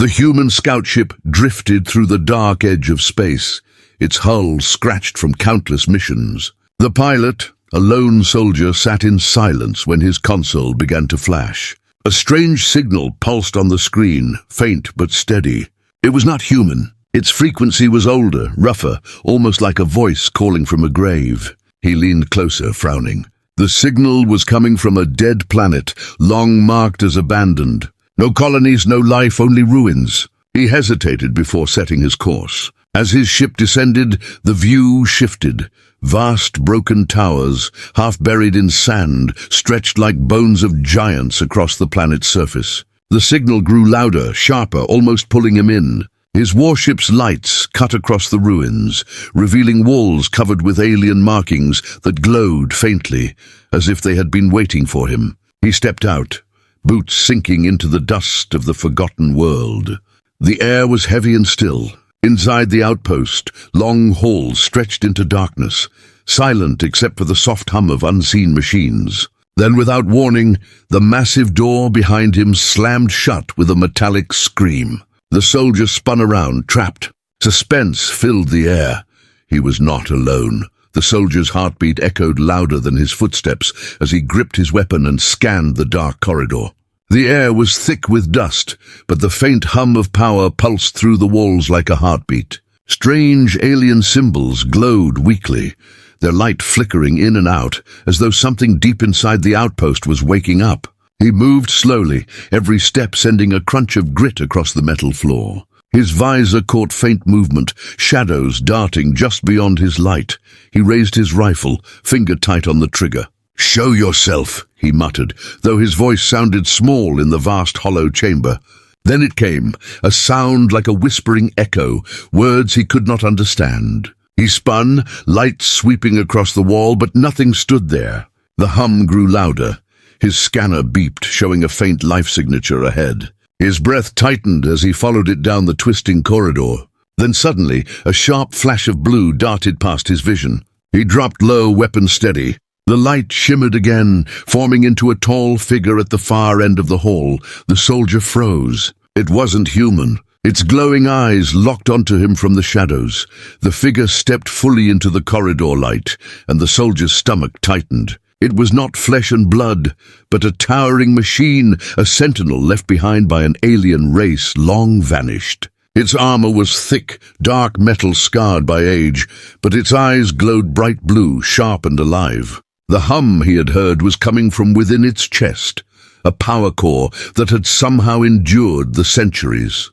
The human scout ship drifted through the dark edge of space, its hull scratched from countless missions. The pilot, a lone soldier, sat in silence when his console began to flash. A strange signal pulsed on the screen, faint but steady. It was not human. Its frequency was older, rougher, almost like a voice calling from a grave. He leaned closer, frowning. The signal was coming from a dead planet, long marked as abandoned. No colonies, no life, only ruins. He hesitated before setting his course. As his ship descended, the view shifted. Vast broken towers, half buried in sand, stretched like bones of giants across the planet's surface. The signal grew louder, sharper, almost pulling him in. His warship's lights cut across the ruins, revealing walls covered with alien markings that glowed faintly, as if they had been waiting for him. He stepped out, boots sinking into the dust of the forgotten world. The air was heavy and still. Inside the outpost, long halls stretched into darkness, silent except for the soft hum of unseen machines. Then, without warning, the massive door behind him slammed shut with a metallic scream. The soldier spun around, trapped. Suspense filled the air. He was not alone. The soldier's heartbeat echoed louder than his footsteps as he gripped his weapon and scanned the dark corridor. The air was thick with dust, but the faint hum of power pulsed through the walls like a heartbeat. Strange alien symbols glowed weakly, their light flickering in and out, as though something deep inside the outpost was waking up. He moved slowly, every step sending a crunch of grit across the metal floor. His visor caught faint movement, shadows darting just beyond his light. He raised his rifle, finger tight on the trigger. "Show yourself," he muttered, though his voice sounded small in the vast hollow chamber. Then it came, a sound like a whispering echo, words he could not understand. He spun, light sweeping across the wall, but nothing stood there. The hum grew louder. His scanner beeped, showing a faint life signature ahead. His breath tightened as he followed it down the twisting corridor. Then suddenly, a sharp flash of blue darted past his vision. He dropped low, weapon steady. The light shimmered again, forming into a tall figure at the far end of the hall. The soldier froze. It wasn't human. Its glowing eyes locked onto him from the shadows. The figure stepped fully into the corridor light, and the soldier's stomach tightened. It was not flesh and blood, but a towering machine, a sentinel left behind by an alien race long vanished. Its armor was thick, dark metal scarred by age, but its eyes glowed bright blue, sharp and alive. The hum he had heard was coming from within its chest, a power core that had somehow endured the centuries.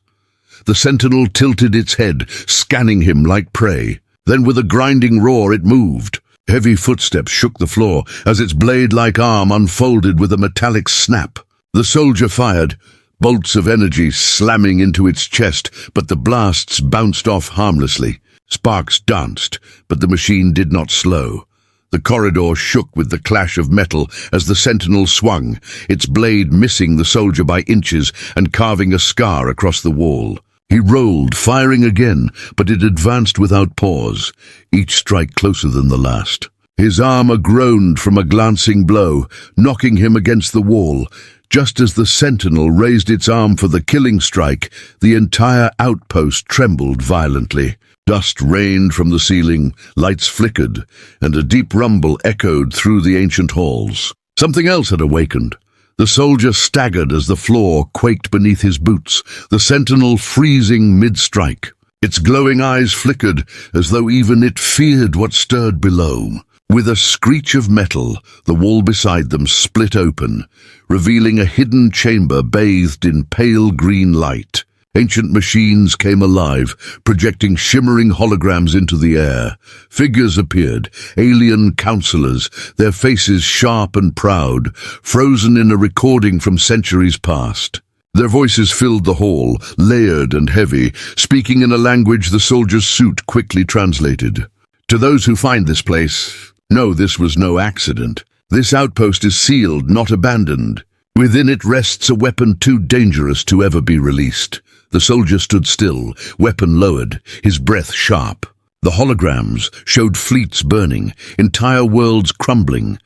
The sentinel tilted its head, scanning him like prey. Then with a grinding roar it moved. Heavy footsteps shook the floor as its blade-like arm unfolded with a metallic snap. The soldier fired, bolts of energy slamming into its chest, but the blasts bounced off harmlessly. Sparks danced, but the machine did not slow. The corridor shook with the clash of metal as the sentinel swung, its blade missing the soldier by inches and carving a scar across the wall. He rolled, firing again, but it advanced without pause, each strike closer than the last. His armor groaned from a glancing blow, knocking him against the wall. Just as the sentinel raised its arm for the killing strike, the entire outpost trembled violently. Dust rained from the ceiling, lights flickered, and a deep rumble echoed through the ancient halls. Something else had awakened. The soldier staggered as the floor quaked beneath his boots, the sentinel freezing mid-strike. Its glowing eyes flickered as though even it feared what stirred below. With a screech of metal, the wall beside them split open, revealing a hidden chamber bathed in pale green light. Ancient machines came alive, projecting shimmering holograms into the air. Figures appeared, alien counselors, their faces sharp and proud, frozen in a recording from centuries past. Their voices filled the hall, layered and heavy, speaking in a language the soldier's suit quickly translated. To those who find this place, know this was no accident. This outpost is sealed, not abandoned. Within it rests a weapon too dangerous to ever be released. The soldier stood still, weapon lowered, his breath sharp. The holograms showed fleets burning, entire worlds crumbling,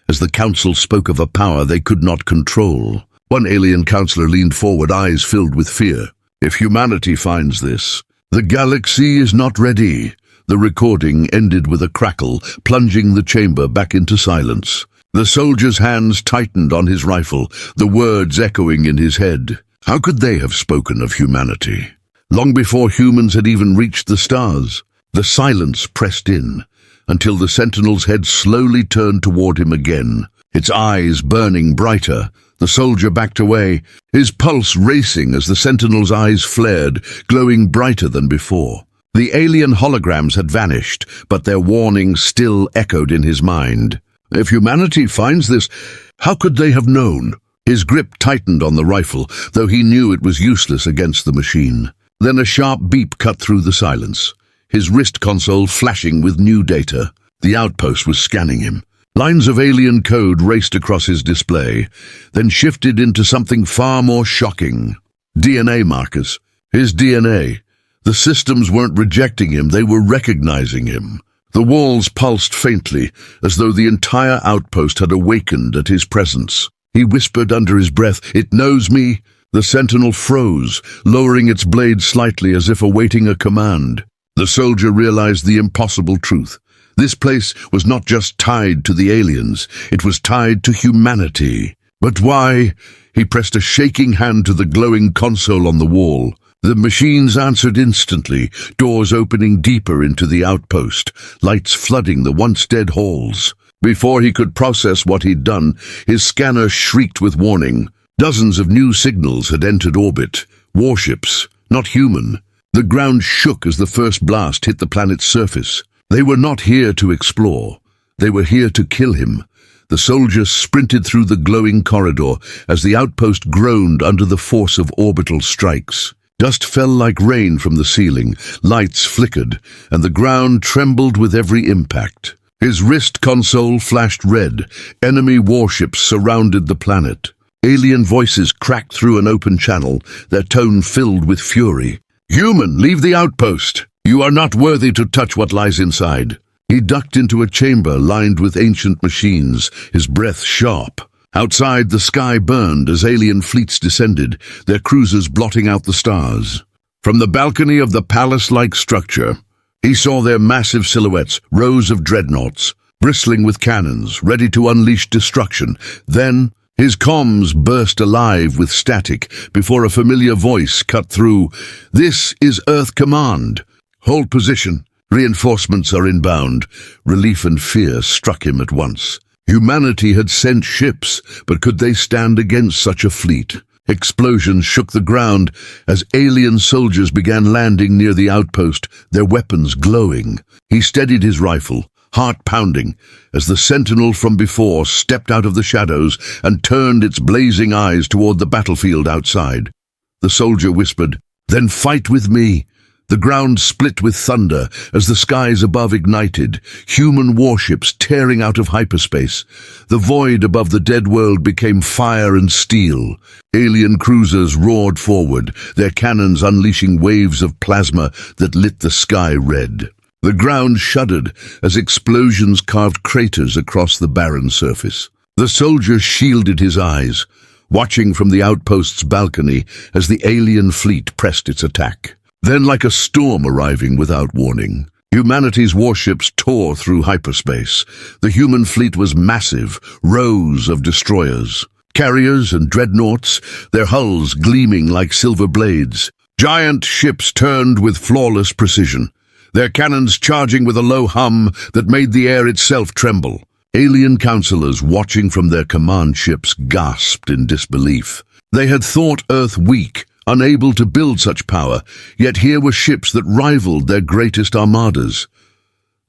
as the council spoke of a power they could not control. One alien counselor leaned forward, eyes filled with fear. If humanity finds this, the galaxy is not ready. The recording ended with a crackle, plunging the chamber back into silence. The soldier's hands tightened on his rifle, the words echoing in his head. How could they have spoken of humanity? Long before humans had even reached the stars, the silence pressed in, until the sentinel's head slowly turned toward him again, its eyes burning brighter. The soldier backed away, his pulse racing as the sentinel's eyes flared, glowing brighter than before. The alien holograms had vanished, but their warning still echoed in his mind. If humanity finds this, how could they have known? His grip tightened on the rifle, though he knew it was useless against the machine. Then a sharp beep cut through the silence, his wrist console flashing with new data. The outpost was scanning him. Lines of alien code raced across his display, then shifted into something far more shocking. DNA markers. His DNA. The systems weren't rejecting him, they were recognizing him. The walls pulsed faintly, as though the entire outpost had awakened at his presence. He whispered under his breath, "It knows me." The sentinel froze, lowering its blade slightly as if awaiting a command. The soldier realized the impossible truth. This place was not just tied to the aliens, it was tied to humanity. But why? He pressed a shaking hand to the glowing console on the wall. The machines answered instantly, doors opening deeper into the outpost, lights flooding the once dead halls. Before he could process what he'd done, his scanner shrieked with warning. Dozens of new signals had entered orbit. Warships, not human. The ground shook as the first blast hit the planet's surface. They were not here to explore. They were here to kill him. The soldier sprinted through the glowing corridor as the outpost groaned under the force of orbital strikes. Dust fell like rain from the ceiling, lights flickered, and the ground trembled with every impact. His wrist console flashed red. Enemy warships surrounded the planet. Alien voices cracked through an open channel, their tone filled with fury. "Human, leave the outpost! You are not worthy to touch what lies inside." He ducked into a chamber lined with ancient machines, his breath sharp. Outside, the sky burned as alien fleets descended, their cruisers blotting out the stars. From the balcony of the palace-like structure, he saw their massive silhouettes, rows of dreadnoughts, bristling with cannons, ready to unleash destruction. Then, his comms burst alive with static before a familiar voice cut through. "This is Earth Command. Hold position. Reinforcements are inbound." Relief and fear struck him at once. Humanity had sent ships, but could they stand against such a fleet? Explosions shook the ground as alien soldiers began landing near the outpost, their weapons glowing. He steadied his rifle, heart pounding, as the sentinel from before stepped out of the shadows and turned its blazing eyes toward the battlefield outside. The soldier whispered, "Then fight with me." The ground split with thunder as the skies above ignited, human warships tearing out of hyperspace. The void above the dead world became fire and steel. Alien cruisers roared forward, their cannons unleashing waves of plasma that lit the sky red. The ground shuddered as explosions carved craters across the barren surface. The soldier shielded his eyes, watching from the outpost's balcony as the alien fleet pressed its attack. Then, like a storm arriving without warning, humanity's warships tore through hyperspace. The human fleet was massive, rows of destroyers, carriers and dreadnoughts, their hulls gleaming like silver blades. Giant ships turned with flawless precision, their cannons charging with a low hum that made the air itself tremble. Alien counselors watching from their command ships gasped in disbelief. They had thought Earth weak, unable to build such power, yet here were ships that rivaled their greatest armadas.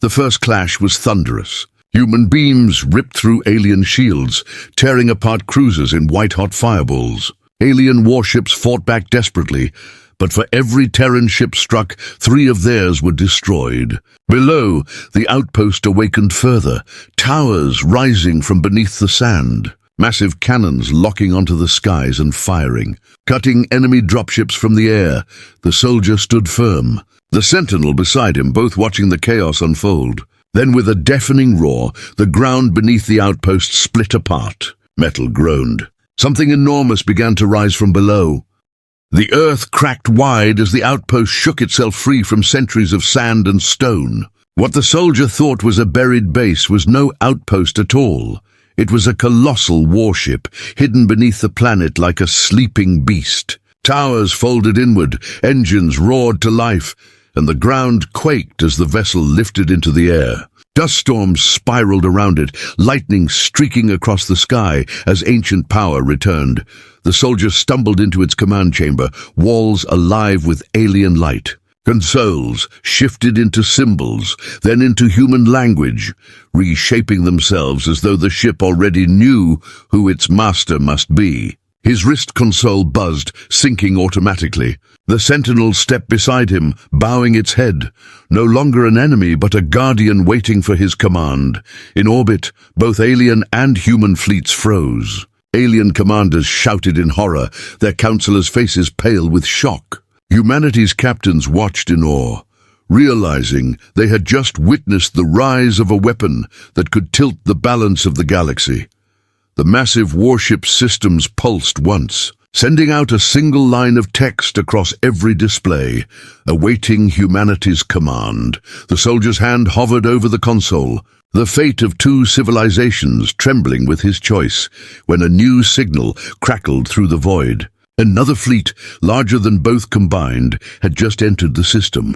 The first clash was thunderous. Human beams ripped through alien shields, tearing apart cruisers in white-hot fireballs. Alien warships fought back desperately, but for every Terran ship struck, 3 of theirs were destroyed. Below, the outpost awakened further, towers rising from beneath the sand. Massive cannons locking onto the skies and firing, cutting enemy dropships from the air. The soldier stood firm, the sentinel beside him, both watching the chaos unfold. Then with a deafening roar, the ground beneath the outpost split apart. Metal groaned. Something enormous began to rise from below. The earth cracked wide as the outpost shook itself free from centuries of sand and stone. What the soldier thought was a buried base was no outpost at all. It was a colossal warship, hidden beneath the planet like a sleeping beast. Towers folded inward, engines roared to life, and the ground quaked as the vessel lifted into the air. Dust storms spiraled around it, lightning streaking across the sky as ancient power returned. The soldiers stumbled into its command chamber, walls alive with alien light. Consoles shifted into symbols, then into human language, reshaping themselves as though the ship already knew who its master must be. His wrist console buzzed, syncing automatically. The sentinel stepped beside him, bowing its head. No longer an enemy, but a guardian waiting for his command. In orbit, both alien and human fleets froze. Alien commanders shouted in horror, their counselors' faces pale with shock. Humanity's captains watched in awe, realizing they had just witnessed the rise of a weapon that could tilt the balance of the galaxy. The massive warship systems pulsed once, sending out a single line of text across every display, awaiting humanity's command. The soldier's hand hovered over the console, the fate of two civilizations trembling with his choice, when a new signal crackled through the void. Another fleet, larger than both combined, had just entered the system.